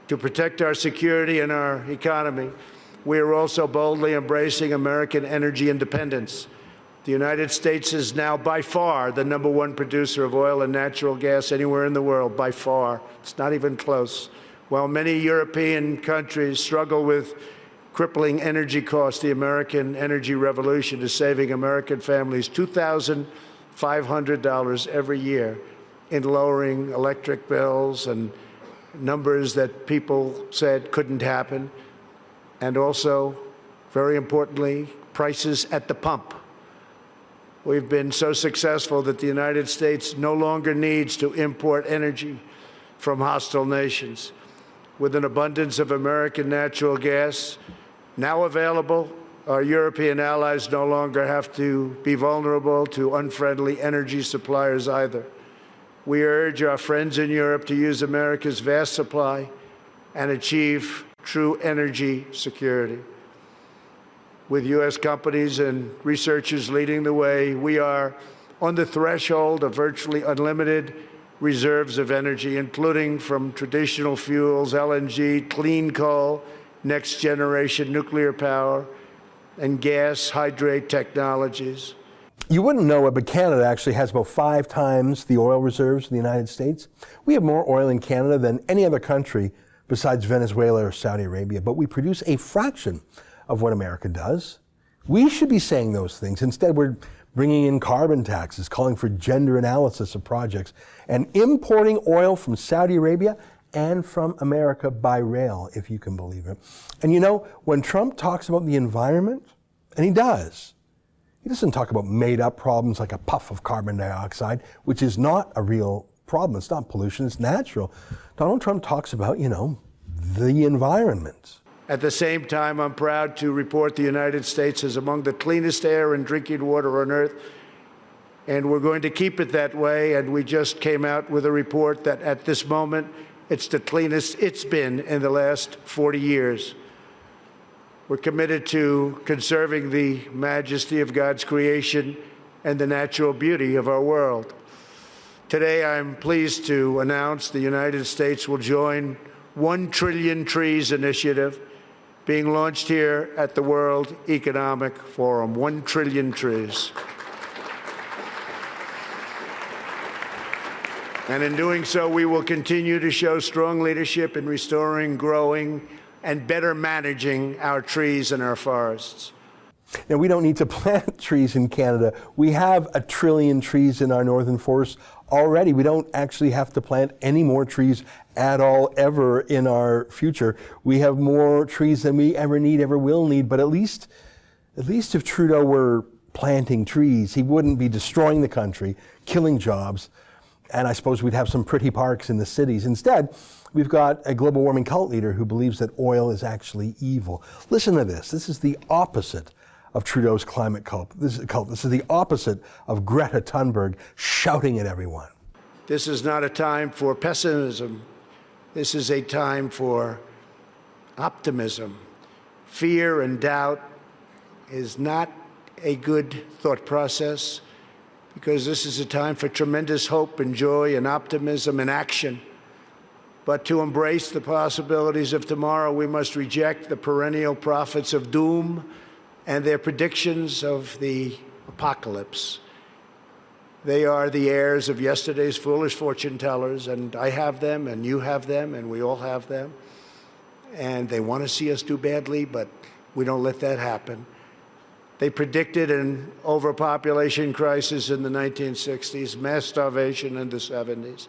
To protect our security and our economy, we are also boldly embracing American energy independence. The United States is now by far the #1 producer of oil and natural gas anywhere in the world, by far. It's not even close. While many European countries struggle with crippling energy costs, the American energy revolution is saving American families $2,500 every year in lowering electric bills and numbers that people said couldn't happen, and also, very importantly, prices at the pump. We've been so successful that the United States no longer needs to import energy from hostile nations. With an abundance of American natural gas now available, our European allies no longer have to be vulnerable to unfriendly energy suppliers either. We urge our friends in Europe to use America's vast supply and achieve true energy security. With U.S. companies and researchers leading the way, we are on the threshold of virtually unlimited reserves of energy, including from traditional fuels, LNG, clean coal, next-generation nuclear power, and gas hydrate technologies. You wouldn't know it, but Canada actually has about 5 times the oil reserves of the United States. We have more oil in Canada than any other country besides Venezuela or Saudi Arabia, but we produce a fraction of what America does. We should be saying those things. Instead, we're bringing in carbon taxes, calling for gender analysis of projects, and importing oil from Saudi Arabia and from America by rail, if you can believe it. And you know, when Trump talks about the environment, and he doesn't talk about made-up problems like a puff of carbon dioxide, which is not a real problem. It's not pollution, it's natural. Donald Trump talks about, the environment. At the same time, I'm proud to report the United States is among the cleanest air and drinking water on Earth, and we're going to keep it that way. And we just came out with a report that at this moment, it's the cleanest it's been in the last 40 years. We're committed to conserving the majesty of God's creation and the natural beauty of our world. Today, I'm pleased to announce the United States will join 1 Trillion Trees initiative being launched here at the World Economic Forum. 1 trillion trees. And in doing so, we will continue to show strong leadership in restoring, growing, and better managing our trees and our forests. Now, we don't need to plant trees in Canada. We have 1 trillion trees in our northern forests already. We don't actually have to plant any more trees at all ever in our future. We have more trees than we ever need, ever will need. But at least if Trudeau were planting trees, he wouldn't be destroying the country, killing jobs, and I suppose we'd have some pretty parks in the cities. Instead, we've got a global warming cult leader who believes that oil is actually evil. Listen to this. This is the opposite of Trudeau's climate cult. This is the opposite of Greta Thunberg shouting at everyone. This is not a time for pessimism. This is a time for optimism. Fear and doubt is not a good thought process, because this is a time for tremendous hope and joy and optimism and action. But to embrace the possibilities of tomorrow, we must reject the perennial prophets of doom and their predictions of the apocalypse. They are the heirs of yesterday's foolish fortune tellers, and I have them, and you have them, and we all have them. And they want to see us do badly, but we don't let that happen. They predicted an overpopulation crisis in the 1960s, mass starvation in the 70s,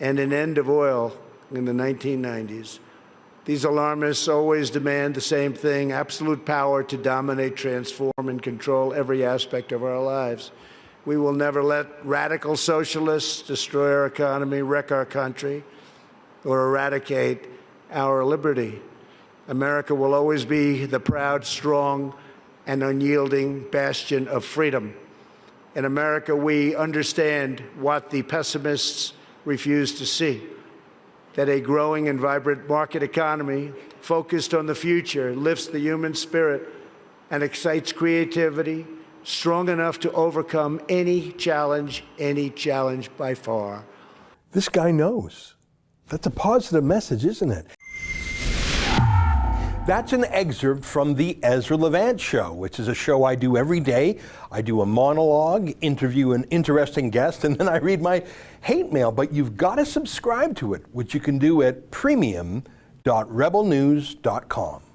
and an end of oil in the 1990s. These alarmists always demand the same thing: absolute power to dominate, transform, and control every aspect of our lives. We will never let radical socialists destroy our economy, wreck our country, or eradicate our liberty. America will always be the proud, strong, and unyielding bastion of freedom. In America, we understand what the pessimists refuse to see: that a growing and vibrant market economy focused on the future lifts the human spirit and excites creativity, strong enough to overcome any challenge by far. This guy knows. That's a positive message, isn't it? That's an excerpt from the Ezra Levant Show, which is a show I do every day. I do a monologue, interview an interesting guest, and then I read my hate mail. But you've got to subscribe to it, which you can do at premium.rebelnews.com.